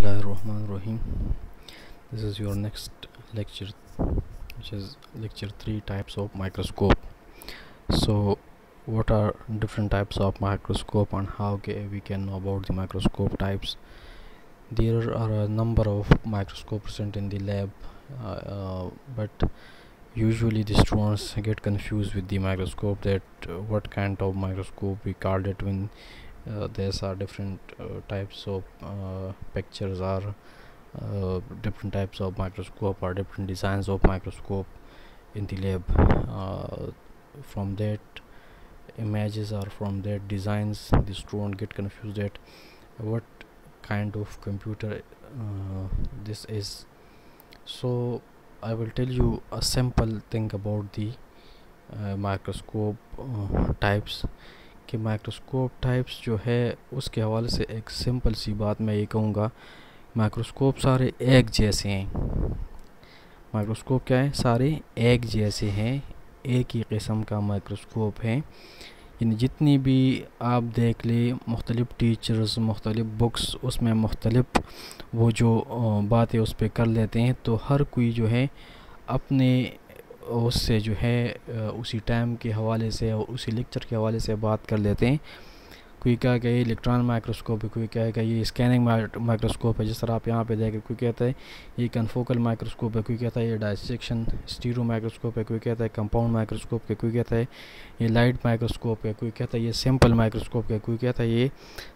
Bismillahirrahmanirrahim. This is your next lecture, which is lecture 3, types of microscope. So what are different types of microscope and how we can know about the microscope types? There are a number of microscopes present in the lab, but usually the students get confused with the microscope, that what kind of microscope we called it when there's are different types of pictures, or different types of microscope, or different designs of microscope in the lab. From that images or from that designs, the student get confused that what kind of computer this is. So I will tell you a simple thing about the microscope types, कि microscope types जो है उसके हवाले से एक simple सी बात मैं ये कहूँगा, माइक्रोस्कोप सारे एक जैसे हैं। माइक्रोस्कोप क्या है? सारे एक जैसे हैं, एक ही किस्म का माइक्रोस्कोप है। यानी जितनी भी आप देख ले, मुख्तलिफ़ टीचर्स, मुख्तलिफ़ बुक्स, उसमें मुख्तलिफ़ वो जो बातें उस पर कर लेते हैं, तो हर कोई जो है अपने उससे जो है उसी टाइम के हवाले से और उसी लेक्चर के हवाले से बात कर लेते हैं। कोई कहेगा ये इलेक्ट्रॉन माइक्रोस्कोप है, कोई कहेगा ये स्कैनिंग माइक्रोस्कोप है, जिस तरह आप यहाँ पे देख रहे, कोई कहता है ये कन्फोकल माइक्रोस्कोप है, कोई कहता है ये डायसेक्शन स्टीरो माइक्रोस्कोप है, कोई कहता है कंपाउंड माइक्रोस्कोप है, कोई कहता है ये लाइट माइक्रोस्कोप है, कोई कहता है ये सिंपल माइक्रोस्कोप है, कोई कहता है ये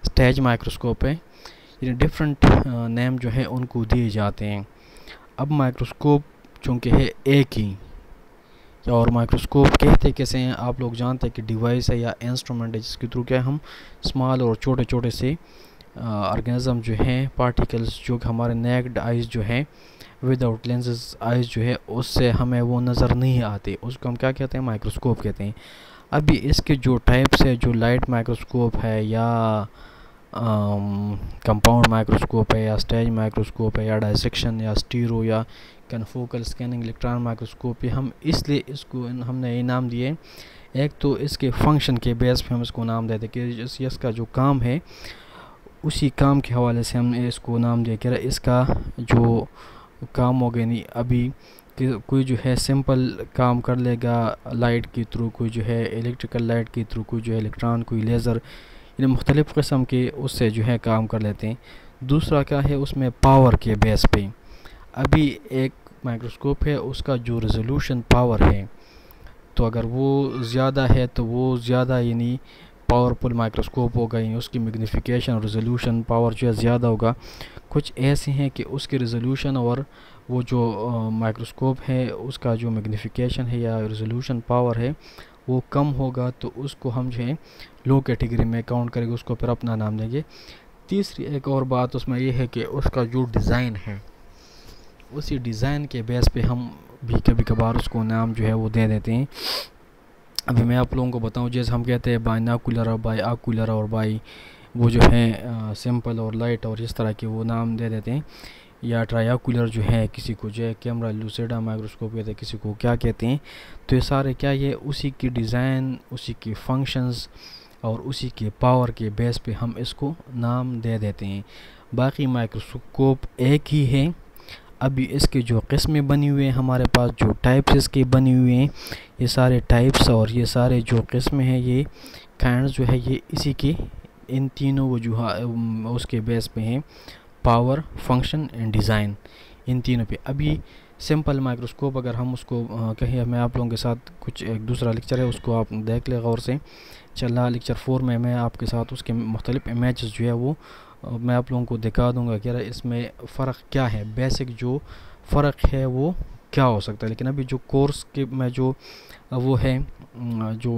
स्टेज माइक्रोस्कोप है। ये डिफरेंट नेम जो है उनको दिए जाते हैं। अब माइक्रोस्कोप चूँकि है एक ही, और माइक्रोस्कोप कहते कैसे हैं? आप लोग जानते हैं कि डिवाइस है या इंस्ट्रूमेंट है जिसके थ्रू क्या हम स्मॉल और छोटे छोटे से ऑर्गेनिज्म जो हैं, पार्टिकल्स जो हमारे नेक्ड आइज़ जो है, विदाउट लेंसेज आइज़ जो है, उससे हमें वो नज़र नहीं आते, उसको हम क्या कहते हैं? माइक्रोस्कोप कहते हैं। अभी इसके जो टाइप्स है, जो लाइट माइक्रोस्कोप है, या कंपाउंड माइक्रोस्कोप है, या स्टेज माइक्रोस्कोप है, या डायसेक्शन, या स्टीरो, या कन्फोकल स्कैनिंग इलेक्ट्रॉन माइक्रोस्कोप, ये हम इसलिए इसको हमने ये नाम दिए। एक तो इसके फंक्शन के बेस पे हम इसको नाम देते कि इसका जो काम है उसी काम के हवाले से हमने इसको नाम दिया कि इसका जो काम हो गया। नहीं अभी कोई जो है सिंपल काम कर लेगा लाइट के थ्रू, कोई जो है इलेक्ट्रिकल लाइट के थ्रू, कोई जो है इलेक्ट्रॉन, कोई लेज़र, इन मुख्तलिफ़ किस्म के उससे जो है काम कर लेते हैं। दूसरा क्या है? उसमें पावर के बेस पे अभी एक माइक्रोस्कोप है, उसका जो रेजोल्यूशन पावर है, तो अगर वो ज़्यादा है तो वो ज़्यादा यानी पावरफुल माइक्रोस्कोप होगा, यानी उसकी मैग्नीफिकेशन और रेजोल्यूशन पावर जो है ज़्यादा होगा। कुछ ऐसे हैं कि उसके रेजोल्यूशन और वो जो माइक्रोस्कोप है उसका जो मैग्नीफिकेशन है या रेजोल्यूशन पावर है वो कम होगा, तो उसको हम जो है लो कैटेगरी में काउंट करेंगे, उसको फिर अपना नाम देंगे। तीसरी एक और बात उसमें ये है कि उसका जो डिज़ाइन है, उसी डिज़ाइन के बेस पे हम भी कभी कभार उसको नाम जो है वो दे देते हैं। अभी मैं आप लोगों को बताऊं, जैसे हम कहते हैं बाइनाकुलर और बाई आकुलर और बाई वो जो है सिंपल और लाइट और इस तरह के वो नाम दे देते हैं। या ट्रायाकुलर जो है, किसी को जो है कैमरा लूसिडा माइक्रोस्कोप कहते हैं, किसी को क्या कहते हैं। तो ये सारे क्या, ये उसी की डिज़ाइन, उसी के फंक्शंस और उसी के पावर के बेस पे हम इसको नाम दे देते हैं। बाकी माइक्रोस्कोप एक ही है। अभी इसके जो किस्में बनी हुए हैं हमारे पास, जो टाइप्स इसके बनी हुए हैं, ये सारे टाइप्स और ये सारे जो किस्में हैं, ये काइंड्स जो है, ये इसी के इन तीनों वजूहात उसके बेस पे हैं, पावर, फंक्शन एंड डिज़ाइन, इन तीनों पे। अभी सिंपल माइक्रोस्कोप अगर हम उसको कहें, मैं आप लोगों के साथ कुछ एक दूसरा लेक्चर है उसको आप देख ले गौर से। चला लेक्चर 4 में मैं आपके साथ उसके मुख्तलिफ़ इमेजेस जो है वो मैं आप लोगों को दिखा दूंगा कि इसमें फ़र्क क्या है, बेसिक जो फ़र्क है वो क्या हो सकता है। लेकिन अभी जो कोर्स के में जो वो है जो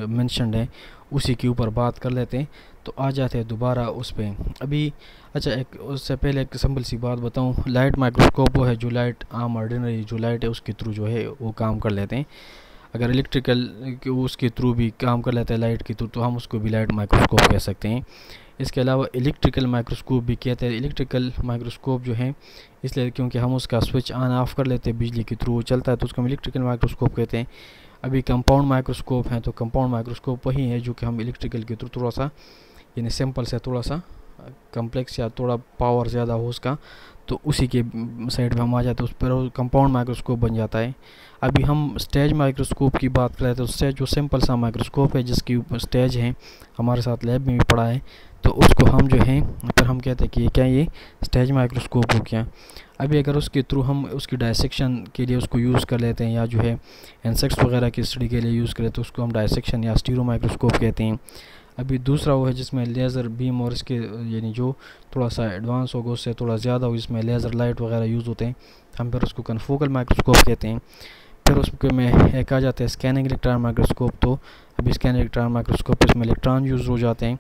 मेंशन्ड है उसी के ऊपर बात कर लेते हैं, तो आ जाते हैं दोबारा उस पर। अभी अच्छा, एक उससे पहले एक सिंपल सी बात बताऊं, लाइट माइक्रोस्कोप वो है जो लाइट आम ऑर्डिनरी जो लाइट है उसके थ्रू जो है वो काम कर लेते हैं। अगर इलेक्ट्रिकल उसके थ्रू भी काम कर लेते हैं लाइट के थ्रू, तो हम उसको भी लाइट माइक्रोस्कोप कह सकते हैं। इसके अलावा इलेक्ट्रिकल माइक्रोस्कोप भी कहते हैं। इलेक्ट्रिकल माइक्रोस्कोप जो है इसलिए क्योंकि हम उसका स्विच ऑन ऑफ कर लेते हैं, बिजली के थ्रू चलता है, तो उसको हम इलेक्ट्रिकल माइक्रोस्कोप कहते हैं। अभी कंपाउंड माइक्रोस्कोप है, तो कंपाउंड माइक्रोस्कोप वही है जो कि हम इलेक्ट्रिकल के थ्रू थोड़ा सा यानी सिंपल से थोड़ा सा कम्प्लेक्स या थोड़ा पावर ज़्यादा हो उसका, तो उसी के साइड पे हम आ जाते हैं, उस पर कंपाउंड माइक्रोस्कोप बन जाता है। अभी हम स्टेज माइक्रोस्कोप की बात करें तो स्टेज जो सिंपल सा माइक्रोस्कोप है जिसकी ऊपर स्टेज है, हमारे साथ लैब में भी पड़ा है, तो उसको हम जो है फिर हम कहते हैं कि ये क्या, ये स्टेज माइक्रोस्कोप हो गया। अभी अगर उसके थ्रू हम उसकी डायसेक्शन के लिए उसको यूज़ कर लेते हैं, या जो है इंसेक्ट्स वगैरह की स्टडी के लिए यूज़ करें, तो उसको हम डायसेक्शन या स्टीरो माइक्रोस्कोप कहते हैं। अभी दूसरा वो है जिसमें लेज़र बीम और इसके यानी जो थोड़ा सा एडवांस होगा, उससे थोड़ा ज़्यादा हो, जिसमें लेज़र लाइट वगैरह यूज़ होते हैं, हम फिर उसको कन्फोकल माइक्रोस्कोप कहते हैं। फिर उसके में एक आ जाता है स्कैनिंग इलेक्ट्रॉन माइक्रोस्कोप। तो अभी स्कैनिंग इलेक्ट्रॉन माइक्रोस्कोप इसमें इलेक्ट्रॉन यूज़ हो जाते हैं।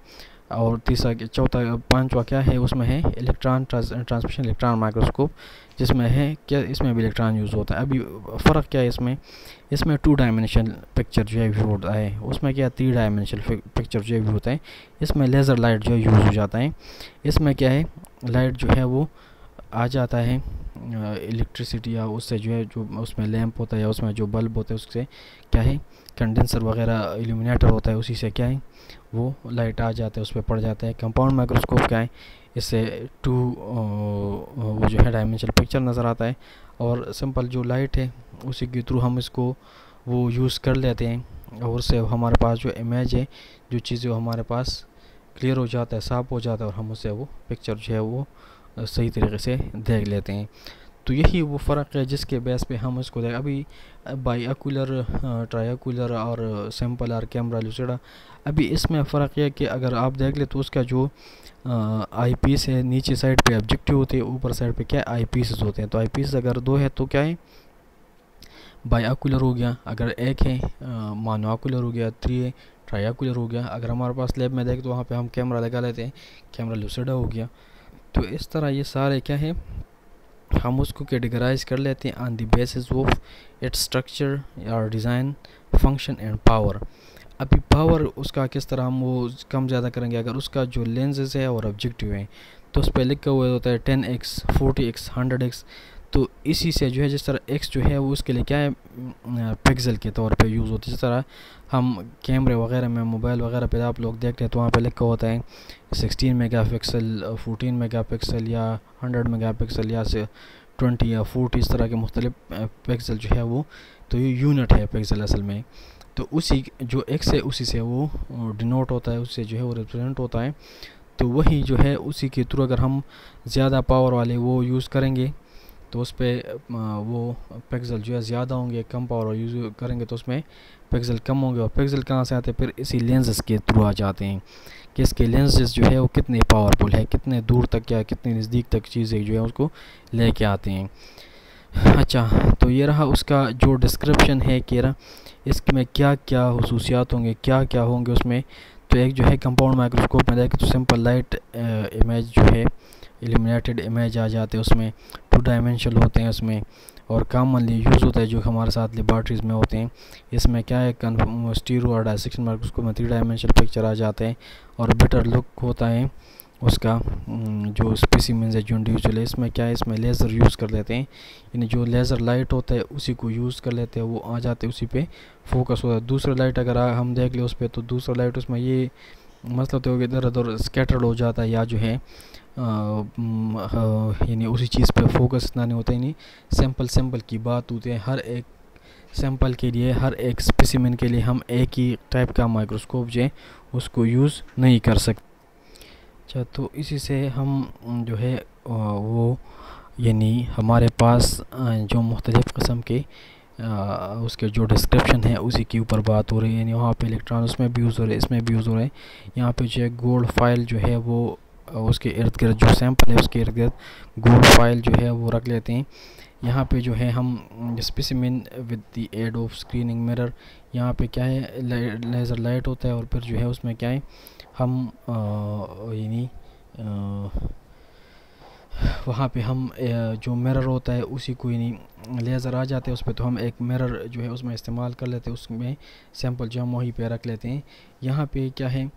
और तीसरा चौथा पांचवा क्या है, उसमें है इलेक्ट्रॉन ट्रांसमिशन इलेक्ट्रॉन माइक्रोस्कोप, जिसमें है क्या, इसमें भी इलेक्ट्रॉन यूज़ होता है। अभी फ़र्क क्या है इसमें, इसमें 2 डायमेंशनल पिक्चर जो है व्यू होता है, उसमें क्या 3 डायमेंशनल पिक्चर जो है व्यू होता है। इसमें लेज़र लाइट जो है यूज़ हो जाता है। इसमें क्या है, लाइट जो है वो आ जाता है इलेक्ट्रिसिटी या उससे जो है जो उसमें लैंप होता है या उसमें जो बल्ब होता है उससे क्या है कंडेंसर वगैरह इल्यूमिनेटर होता है, उसी से क्या है वो लाइट आ जाता है, उस पर पड़ जाता है। कंपाउंड माइक्रोस्कोप क्या है, इससे 2 वो जो है डायमेंशनल पिक्चर नज़र आता है। और सिंपल जो लाइट है उसी के थ्रू हम इसको वो यूज़ कर लेते हैं, और उससे हमारे पास जो इमेज है, जो चीज़ हमारे पास क्लियर हो जाता है, साफ़ हो जाता है, और हम उससे वो पिक्चर जो है वो सही तरीके से देख लेते हैं। तो यही वो फ़र्क है जिसके बेस पे हम इसको देख। अभी बाईओकुलर, ट्राईओकुलर और सिंपल और कैमरा लूसिडा, अभी इसमें फ़र्क है कि अगर आप देख ले तो उसका जो आई पीस है, नीचे साइड पे ऑब्जेक्टिव होते हैं, ऊपर साइड पे क्या आई पीसेस होते हैं। तो आई पीस अगर 2 है तो क्या है बाईओकुलर हो गया, अगर 1 है मोनोकुलर हो गया, 3 है ट्राईओकुलर हो गया। अगर हमारे पास लैब में देख तो वहाँ पे हम कैमरा लगा लेते हैं, कैमरा लूसिडा हो गया। तो इस तरह ये सारे क्या है हम उसको कैटेगराइज कर लेते हैं on the basis of its structure और डिज़ाइन, फंक्शन एंड पावर। अभी पावर उसका किस तरह हम वो कम ज़्यादा करेंगे, अगर उसका जो लेंसेज है और ऑब्जेक्टिव है तो उस पर लिखा हुआ होता है 10x, 40x, 100x। तो इसी से जो है जिस तरह x जो है वो उसके लिए क्या है पिक्सल के तौर पे यूज़ होती है। जिस तरह हम कैमरे वगैरह में, मोबाइल वगैरह पे आप लोग देखते हैं तो वहाँ पे लिखा होता है 16 मेगापिक्सल, 14 मेगापिक्सल या 100 मेगापिक्सल या 20 या 40, इस तरह के मुख्तलिफ पिक्सल जो है वो, तो ये यूनिट है पिक्सल असल में। तो उसी जो x है उसी से वो डिनोट होता है, उससे जो है वो रिप्रेजेंट होता है। तो वही जो है उसी के थ्रू अगर हम ज़्यादा पावर वाले वो यूज़ करेंगे तो उस पर वो पिक्सल जो है ज़्यादा होंगे, कम पावर यूज़ करेंगे तो उसमें पिक्सल कम होंगे। और पिक्सल कहाँ से आते हैं, फिर इसी लेंसेज के थ्रू आ जाते हैं कि इसके लेंसेज जो है वो कितने पावरफुल है, कितने दूर तक या कितने नज़दीक तक चीज़ें जो है उसको लेके आते हैं। अच्छा, तो ये रहा उसका जो डिस्क्रिप्शन है कि इसमें क्या क्या खसूसियात होंगे, क्या क्या होंगे उसमें। तो एक जो है कंपाउंड माइक्रोस्कोप में देखें तो सिंपल लाइट इमेज जो है इल्यूमिनेटेड इमेज आ जाते हैं, उसमें 2 डायमेंशनल होते हैं उसमें, और कॉमनली यूज़ होता है जो हमारे साथ लेबॉर्ट्रीज़ में होते हैं। इसमें क्या है स्टीरो और डायसेक्शन माइक्रोस्कोप में 3 डायमेंशनल पिक्चर आ जाते हैं, और बेटर लुक होता है उसका जो स्पेसिमेंस है जो इंडिविजुअल है। इसमें क्या है, इसमें लेज़र यूज़ कर लेते हैं, यानी जो लेज़र लाइट होता है उसी को यूज़ कर लेते हैं, वो आ जाते हैं उसी पे फोकस होता है। दूसरा लाइट अगर हम देख ले उस पर, तो दूसरा लाइट उसमें ये मसला तो इधर उधर स्कैटर्ड हो जाता है, या जो है यानी उसी चीज़ पे फोकस इतना नहीं होता, यानी सैम्पल की बात होती है। हर एक सैम्पल के लिए, हर एक स्पेसिमेन के लिए हम एक ही टाइप का माइक्रोस्कोप जो है उसको यूज़ नहीं कर सकते। अच्छा, तो इसी से हम जो है वो यानी हमारे पास जो मुख्तलिफ़ किस्म के उसके जो डिस्क्रिप्शन है उसी के ऊपर बात हो रही है। यानी वहाँ पे इलेक्ट्रॉन उसमें भी यूज़ हो रहे हैं, इसमें भी यूज़ हो रहे हैं। यहाँ पे जो है गोल्ड फाइल जो है वो उसके इर्द गिर्द जो सैंपल है उसके इर्द गिर्द गोल्ड फाइल जो है वो रख लेते हैं। यहाँ पे जो है हम specimen with the aid of screening mirror, यहाँ पे क्या है लेज़र लाइट होता है, और फिर जो है उसमें क्या है हम यानी वहाँ पे हम जो मिरर होता है उसी को यानी लेज़र आ जाते हैं उस पर, तो हम एक मिरर जो है उसमें इस्तेमाल कर लेते हैं, उसमें सैंपल जो हम वहीं पे रख लेते हैं। यहाँ पे क्या है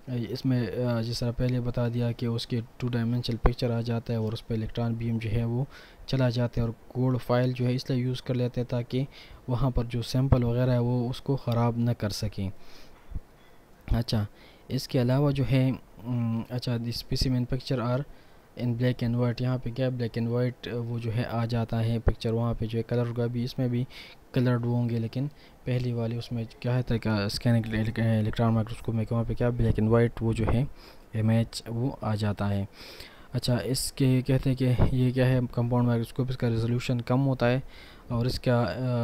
इसमें जिस तरह पहले बता दिया कि उसके 2 डायमेंशनल पिक्चर आ जाता है, और उस पर इलेक्ट्रॉन बीम जो है वो चला जाता है, और गोल्ड फाइल जो है इसलिए यूज़ कर लेते हैं ताकि वहाँ पर जो सैंपल वगैरह है वो उसको ख़राब न कर सकें। अच्छा, इसके अलावा जो है अच्छा, the specimen picture are in black and white. यहाँ पे क्या ब्लैक एंड वाइट वो जो है आ जाता है पिक्चर, वहाँ पे जो है कलर का भी, इसमें भी कलर्ड होंगे, लेकिन पहली वाली उसमें क्या है तरीका स्कैनिंग इलेक्ट्रॉन माइक्रोस्कोप में, वहाँ पे क्या ब्लैक एंड वाइट वो जो है इमेज वो आ जाता है। अच्छा, इसके कहते हैं कि ये क्या है कंपाउंड माइक्रोस्कोप, इसका रेजोल्यूशन कम होता है और इसका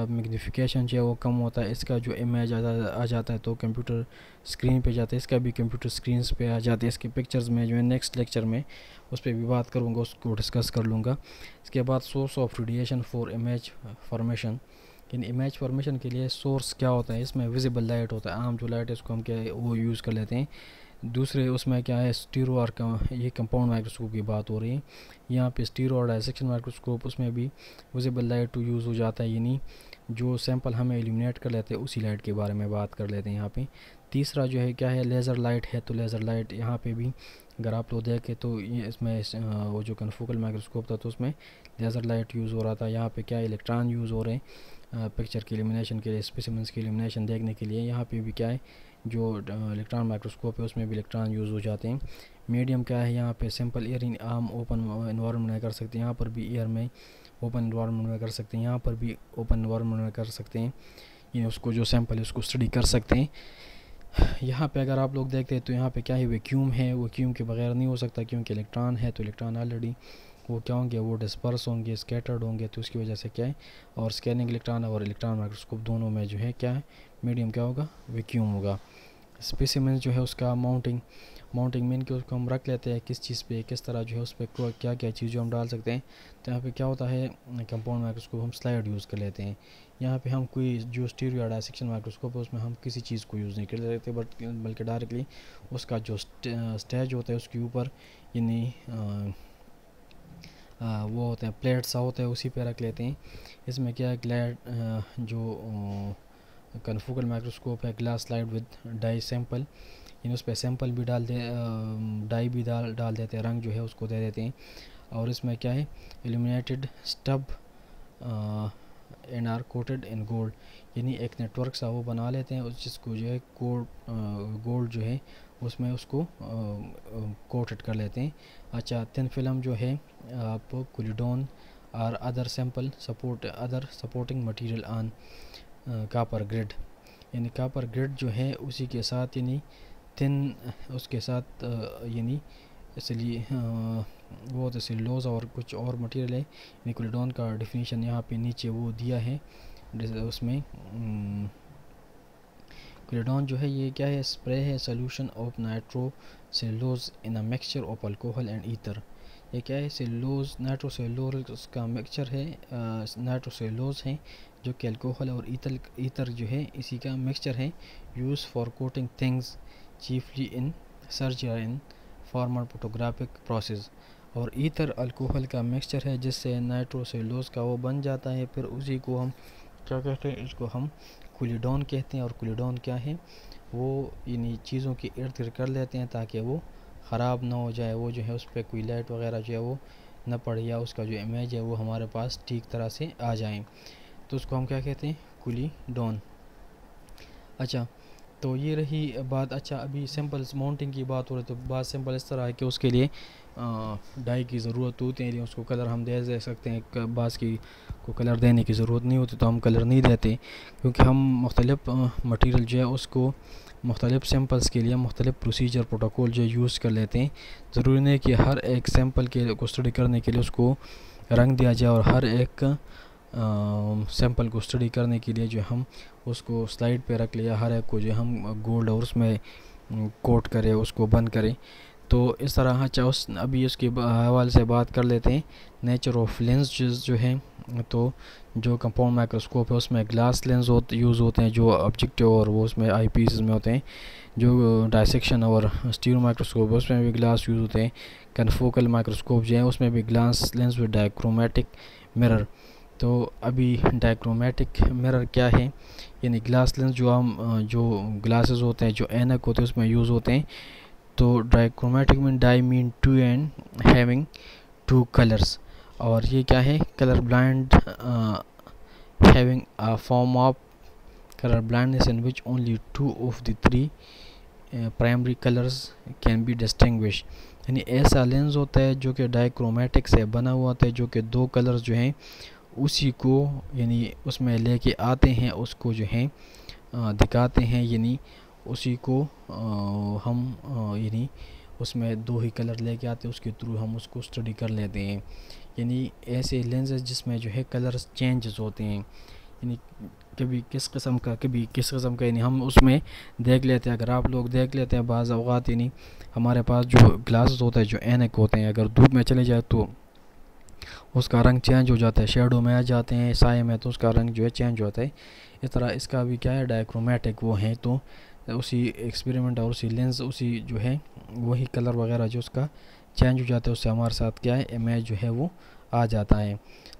मैग्नीफिकेशन जो है वो कम होता है। इसका जो इमेज आ जाता है तो कंप्यूटर स्क्रीन पे जाता है, इसका भी कंप्यूटर स्क्रीन पे आ जाते हैं। इसके पिक्चर्स में जो है नेक्स्ट लेक्चर में उस पर भी बात करूँगा, उसको डिस्कस कर लूँगा। इसके बाद source of radiation for image formation. In image formation के लिए सोर्स क्या होता है, इसमें विजिबल लाइट होता है, आम जो लाइट है उसको हम क्या वो यूज़ कर लेते हैं। दूसरे उसमें क्या है स्टीरो और ये कंपाउंड माइक्रोस्कोप की बात हो रही है। यहाँ पे स्टीरो और डायसेक्शन माइक्रोस्कोप, उसमें भी विजिबल लाइट टू यूज़ हो जाता है, यानी जो सैंपल हमें इल्यूमिनेट कर लेते हैं उसी लाइट के बारे में बात कर लेते हैं यहाँ पे। तीसरा जो है क्या है लेज़र लाइट है, तो लेज़र लाइट यहाँ पे भी अगर आप लोग देखें तो ये इसमें वो जो कन्फोकल माइक्रोस्कोप था तो उसमें लेज़र लाइट यूज़ हो रहा था। यहाँ पे क्या इलेक्ट्रॉन यूज़ हो रहे हैं पिक्चर की इल्यूमिनेशन के लिए, स्पेसिमेंस की इल्यूमिनेशन देखने के लिए। यहाँ पे भी क्या है जो इलेक्ट्रॉन माइक्रोस्कोप है उसमें भी इलेक्ट्रॉन यूज़ हो जाते हैं। मीडियम क्या है यहाँ पे सिंपल एयर इन आम ओपन इन्वायरमेंट में कर सकते हैं, यहाँ पर भी एयर में ओपन इन्वायरमेंट में कर सकते हैं, यहाँ पर भी ओपन इन्वायरमेंट में कर सकते हैं, ये उसको जो सैंपल है उसको स्टडी कर सकते हैं। यहाँ पे अगर आप लोग देखते हैं तो यहाँ पे क्या है वैक्यूम है, वैक्यूम के बगैर नहीं हो सकता क्योंकि इलेक्ट्रॉन है, तो इलेक्ट्रॉन ऑलरेडी वो क्या होंगे वो डिस्पर्स होंगे, स्कैटर्ड होंगे, तो उसकी वजह से क्या है और स्कैनिंग इलेक्ट्रॉन और इलेक्ट्रॉन माइक्रोस्कोप दोनों में जो है क्या है मीडियम क्या होगा वैक्यूम होगा। स्पेसिमेन जो है उसका माउंटिंग में कि उसको हम रख लेते हैं किस चीज़ पे, किस तरह जो है उस पर क्या क्या चीज़ें हम डाल सकते हैं। तो यहाँ पे क्या होता है कंपाउंड माइक्रोस्कोप हम स्लाइड यूज़ कर लेते हैं। यहाँ पे हम कोई जो स्टीरियो या डायसेक्शन माइक्रोस्कोप है उसमें हम किसी चीज़ को यूज़ नहीं कर सकते, बल्कि डायरेक्टली उसका जो स्टेज होता है उसके ऊपर यानी वो होते हैं प्लेट सा होता है उसी पे रख लेते हैं। इसमें क्या है ग्लैड जो कन्फोकल माइक्रोस्कोप है glass slide with dye sample, इन उस पर सैंपल भी डाल दे डाई भी डाल देते हैं, रंग जो है उसको दे देते हैं। और इसमें क्या है illuminated stub and are coated in gold, यानी एक नेटवर्क सा वो बना लेते हैं उस जिसको जो है गोल्ड जो है उसमें उसको कोटेड कर लेते हैं। अच्छा, थिन फिल्म जो है आप कुलिडोन और other sample supporting material on copper grid, यानी कापर ग्रिड जो है उसी के साथ यानी थिन उसके साथ यानी इसलिए वो तो सेलुलोज और कुछ और मटेरियल है। निकोलिडोन का डिफिनीशन यहाँ पे नीचे वो दिया है उसमें। क्लिडोन जो है ये क्या है स्प्रे है solution of nitro cellulose in a mixture of alcohol and ether. ये क्या है सेलुलोज नाइट्रो सेलुलोज का मिक्सचर है, नाइट्रो सेलुलोज है जो कि अल्कोहल और ईथर जो है इसी का मिक्सचर है, use for coating things chiefly in surgery in formal photographic process. और ईथर अल्कोहल का मिक्सचर है जिससे नाइट्रोसेलुलोज का वो बन जाता है, फिर उसी को हम क्या कहते हैं इसको हम कुलिडोन कहते हैं। और कुलिडोन क्या है वो इन्हीं चीज़ों के इर्द गिर्द कर लेते हैं ताकि वो ख़राब ना हो जाए, वो जो है उस पर कोई लाइट वगैरह जो है वो न पड़े या उसका जो इमेज है वो हमारे पास ठीक तरह से आ जाए, तो उसको हम क्या कहते हैं कुलिडोन। अच्छा, तो ये रही बात। अच्छा, अभी सिंपल्स माउंटिंग की बात हो रही, तो बात सिंपल इस तरह है कि उसके लिए डाई की ज़रूरत होती है, उसको कलर हम दे सकते हैं, बास की को कलर देने की ज़रूरत नहीं होती तो हम कलर नहीं देते, क्योंकि हम मुख्तलिफ मटेरियल जो है उसको मुख्तलिफ सैंपल्स के लिए मुख्तलिफ प्रोसीजर प्रोटोकॉल जो यूज़ कर लेते हैं। ज़रूरी नहीं कि हर एक सैंपल को स्टडी करने के लिए उसको रंग दिया जाए और हर एक सैंपल को स्टडी करने के लिए जो हम उसको स्लाइड पे रख लिया, हर एक को जो हम गोल्ड और उसमें कोट करें उसको बंद करें, तो इस तरह। अच्छा, उस अभी उसके हवाले से बात कर लेते हैं नेचर ऑफ लेंस जो है। तो जो कंपाउंड माइक्रोस्कोप है उसमें ग्लास लेंस यूज़ होते हैं जो ऑब्जेक्टिव और वो उसमें आई पीस में होते हैं। जो डायसेक्शन और स्टीरियो माइक्रोस्कोप है उसमें भी ग्लास यूज़ होते हैं। कन्फोकल माइक्रोस्कोप जो है उसमें भी ग्लास लेंस विद डायक्रोमेटिक मिरर। तो अभी डायक्रोमेटिक मिरर क्या है, यानी ग्लास लेंस जो हम जो ग्लासेस होते हैं जो ऐनक होते हैं उसमें यूज़ होते हैं। तो dichromatic mean di mean two and having two colours, और ये क्या है colour blind having a form of colour blindness in which only 2 of the 3 primary colours can be distinguish, यानी ऐसा लेंस होता है जो कि डाइक्रोमेटिक से बना हुआ होता है, जो कि दो कलर्स जो हैं उसी को यानी उसमें लेके आते हैं, उसको जो है दिखाते हैं, यानी उसी को हम यानी उसमें दो ही कलर लेके आते हैं, उसके थ्रू हम उसको स्टडी कर लेते हैं। यानी ऐसे लेंसेज जिसमें जो है कलर्स चेंजेस होते हैं, यानी कभी किस किस्म का यानी हम उसमें देख लेते हैं। अगर आप लोग देख लेते हैं बाज़ औक़ात यानी हमारे पास जो ग्लासेस होते हैं, जो ऐनक होते हैं, अगर धूप में चले जाए तो उसका रंग चेंज हो जाता है, शेडो में आ जाते हैं, साए में तो उसका रंग जो है चेंज होता है। इस तरह इसका भी क्या है, डायक्रोमेटिक वो है, तो उसी एक्सपेरिमेंट और उसी लेंस उसी जो है वही कलर वगैरह जो उसका चेंज हो जाता है, उससे हमारे साथ क्या है इमेज जो है वो आ जाता है।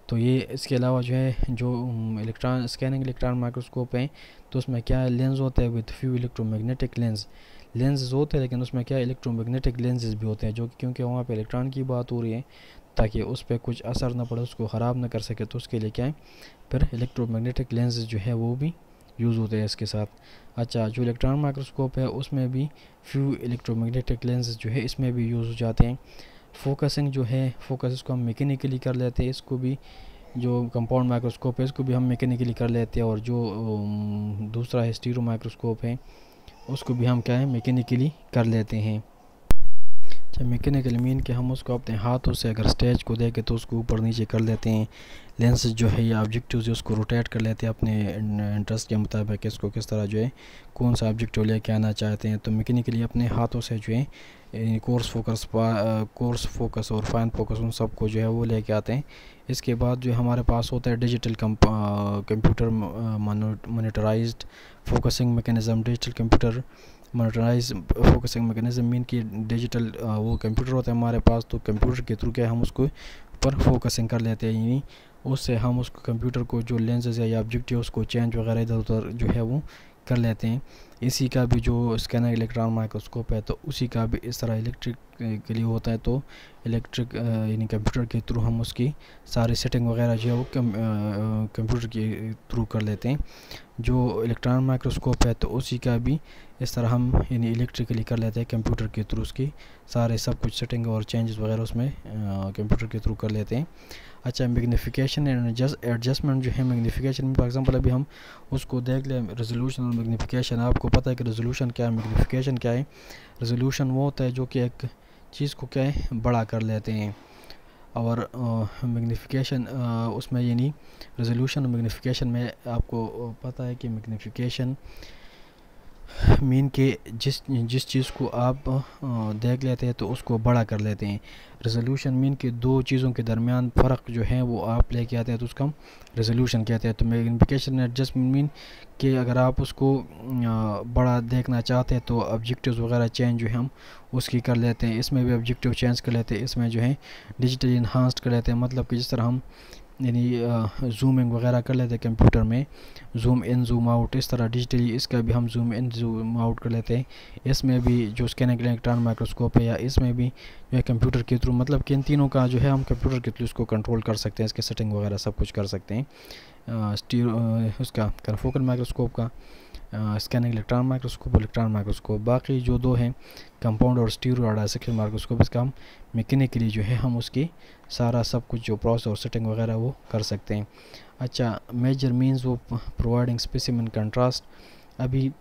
तो ये इसके अलावा जो है जो स्कैनिंग इलेक्ट्रॉन माइक्रोस्कोप है, तो उसमें क्या है लेंस होता है विद फ्यू इलेक्ट्रोमैग्नेटिक लेंस होते हैं, लेकिन उसमें क्या इलेक्ट्रोमैग्नेटिक लेंसेज भी होते हैं, जो क्योंकि वहाँ पे इलेक्ट्रॉन की बात हो रही है, ताकि उस पर कुछ असर ना पड़े, उसको ख़राब ना कर सके, तो उसके लिए क्या है फिर इलेक्ट्रोमैग्नेटिक लेंसेज जो है वो भी यूज़ होते हैं इसके साथ। अच्छा, जो इलेक्ट्रॉन माइक्रोस्कोप है उसमें भी फ्यू इलेक्ट्रोमैग्नेटिक लेंसेज जो है इसमें भी यूज़ हो जाते हैं। फोकसिंग जो है, फोकस इसको हम मैकेनिकली कर लेते हैं, इसको भी जो कंपाउंड माइक्रोस्कोप है इसको भी हम मैकेनिकली कर लेते हैं, और जो दूसरा है स्टीरो माइक्रोस्कोप है उसको भी हम क्या है मैकेनिकली कर लेते हैं। मैकेनिकल मीन कि हम उसको अपने हाथों से अगर स्टेज को देखें तो उसको ऊपर नीचे कर लेते हैं, लेंस जो है या ऑब्जेक्टिव जो उसको रोटेट कर लेते हैं अपने इंटरेस्ट के मुताबिक, इसको किस तरह जो है कौन सा ऑब्जेक्टिव लेके आना चाहते हैं, तो मैकेनिकली अपने हाथों से जो है कोर्स फोकस और फाइन फोकस उन सब को जो है वो लेके आते हैं। इसके बाद जो हमारे पास होता है digital computer monitorized focusing mechanism. Digital computer monitorize focusing mechanism mean कि डिजिटल वो कंप्यूटर होता है हमारे पास, तो कंप्यूटर के थ्रू क्या हम उसको ऊपर फोकसिंग कर लेते हैं, यानी उससे हम उसको कंप्यूटर को जो लेंसेज है या ऑब्जेक्टिव उसको चेंज वगैरह इधर उधर जो है वो कर लेते हैं। इसी का भी जो स्कैनर इलेक्ट्रॉन माइक्रोस्कोप है तो उसी का भी इस तरह इलेक्ट्रिक के लिए होता है, तो इलेक्ट्रिक यानी कंप्यूटर के थ्रू हम उसकी सारी सेटिंग वगैरह जो है वो कंप्यूटर के थ्रू कर लेते हैं। जो इलेक्ट्रॉन माइक्रोस्कोप है तो उसी का भी इस तरह हम यानी इलेक्ट्रिकली कर लेते हैं, कंप्यूटर के थ्रू उसकी सारे सब कुछ सेटिंग और चेंजेस वगैरह उसमें कंप्यूटर के थ्रू कर लेते हैं। अच्छा, मैग्नीफिकेशन एंड एडजस्टमेंट जो है, मैग्नीफिकेशन में फॉर एग्जांपल अभी हम उसको देख लें रेजोल्यूशन और मैग्नीफिकेशन। आपको पता है कि रेजोल्यूशन क्या है, मैग्नीफिकेशन क्या है। रेजोल्यूशन वो होता है जो कि एक चीज़ को क्या है बड़ा कर लेते हैं, और मैग्नीफिकेशन उसमें यानी रेजोल्यूशन और मैग्नीफिकेशन में आपको पता है कि मैग्नीफिकेशन मीन के जिस चीज़ को आप देख लेते हैं तो उसको बड़ा कर लेते हैं। रेजोल्यूशन मीन के दो चीज़ों के दरमियान फ़र्क जो है वो आप लेके आते हैं तो उसका हम रेजोल्यूशन कहते हैं। तो मैग्नीफिकेशन एडजस्टमेंट मीन कि अगर आप उसको बड़ा देखना चाहते हैं तो ऑब्जेक्टिव्स वगैरह चेंज जो है हम उसकी कर लेते हैं। इसमें भी ऑब्जेक्टिव चेंज कर लेते हैं, इसमें जो है डिजिटली इन्हांस्ड कर लेते हैं, मतलब कि जिस तरह हम यानी जूमिंग वगैरह कर लेते हैं कंप्यूटर में, जूम इन जूम आउट, इस तरह डिजिटली इसका भी हम जूम इन जूम आउट कर लेते हैं। इसमें भी जो स्कैनिंग इलेक्ट्रॉन माइक्रोस्कोप है या इसमें भी जो है कंप्यूटर के थ्रू, मतलब कि इन तीनों का जो है हम कंप्यूटर के थ्रू इसको कंट्रोल कर सकते हैं, इसके सेटिंग वगैरह सब कुछ कर सकते हैं। उसका कन्फोकल माइक्रोस्कोप का स्कैनिंग इलेक्ट्रॉन माइक्रोस्कोप, बाकी जो दो हैं कंपाउंड और स्टीरो और डायसेक्शन माइक्रोस्कोप, इसका हम मैकेनिकली जो है हम उसकी सारा सब कुछ जो प्रोसेस और सेटिंग वगैरह वो कर सकते हैं। अच्छा, मेजर मीन्स वो प्रोवाइडिंग स्पेसिमेन कंट्रास्ट। अभी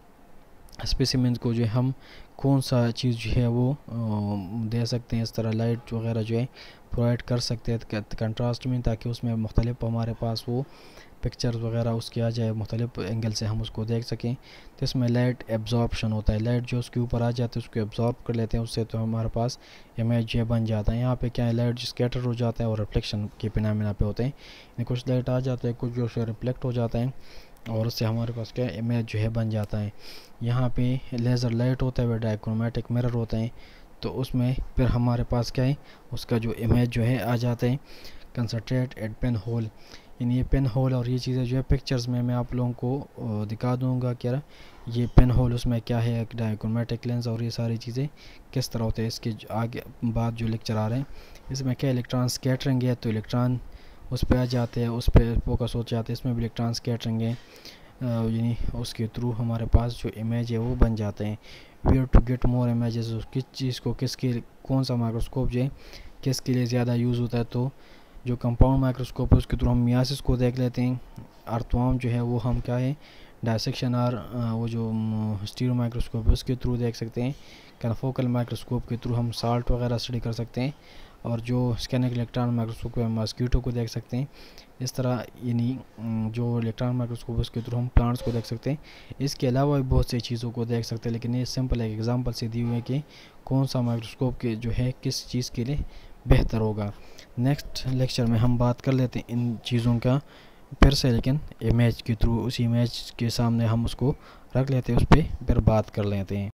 स्पेसिमेन को जो है हम कौन सा चीज़ जो है वो दे सकते हैं, इस तरह लाइट वगैरह जो है प्रोवाइड कर सकते हैं कंट्रास्ट में, ताकि उसमें मुख्तलिफ हमारे पास वो पिक्चर्स वगैरह उसके आ जाए, मुख्तलिफ एंगल से हम उसको देख सकें। तो इसमें लाइट एब्जॉर्प्शन होता है, लाइट जो उसके ऊपर आ जाती है उसको एब्जॉर्ब कर लेते हैं, उससे तो हमारे पास इमेज जो बन जाता है। यहाँ पे क्या है लाइट स्कैटर हो जाता है और रिफ्लेक्शन के फिनोमेना पे होते हैं, कुछ लाइट आ जाता है, कुछ जो है रिफ्लेक्ट हो जाता है और उससे हमारे पास क्या इमेज जो है बन जाता है। यहाँ पे लेज़र लाइट होता है, वह डायक्रोमेटिक मिरर होते हैं, तो उसमें फिर हमारे पास क्या है उसका जो इमेज जो है आ जाता है। कंसंट्रेट एट पेन होल, यानी ये पेन होल और ये चीज़ें जो है पिक्चर्स में मैं आप लोगों को दिखा दूंगा क्या ये पेन होल उसमें क्या है, एक डायक्रोमेटिक लेंस और ये सारी चीज़ें किस तरह होते हैं। इसके आगे बाद जो लेक्चर आ रहे हैं इसमें क्या इलेक्ट्रॉन स्कैटरिंग है, तो इलेक्ट्रॉन उस पर आ जाते हैं, उस पर फोकस हो जाते हैं, इसमें भी इलेक्ट्रॉन स्कैटरिंग है। यानी उसके थ्रू हमारे पास जो इमेज है वो बन जाते हैं। Where to get more images, किस चीज़ को किसके कौन सा माइक्रोस्कोप जो है किसके लिए ज़्यादा यूज़ होता है, तो जो कंपाउंड माइक्रोस्कोप है उसके थ्रू हम मियासिस को देख लेते हैं। अर्थवर्म जो है वो हम क्या है डायसेक्शन और वो जो स्टीरियो माइक्रोस्कोप है उसके थ्रू देख सकते हैं। कन्फोकल माइक्रोस्कोप के थ्रू हम साल्ट वगैरह स्टडी कर सकते हैं, और जो स्कैनिंग इलेक्ट्रॉन माइक्रोस्कोप में मस्कीटो को देख सकते हैं। इस तरह यानी जो इलेक्ट्रॉन माइक्रोस्कोप उसके थ्रू हम प्लांट्स को देख सकते हैं। इसके अलावा भी बहुत सी चीज़ों को देख सकते हैं, लेकिन ये सिंपल एक एग्जांपल से दी हुई है कि कौन सा माइक्रोस्कोप के जो है किस चीज़ के लिए बेहतर होगा। नेक्स्ट लेक्चर में हम बात कर लेते हैं इन चीज़ों का फिर से, लेकिन इमेज के थ्रू, उस इमेज के सामने हम उसको रख लेते हैं, उस पर फिर बात कर लेते हैं।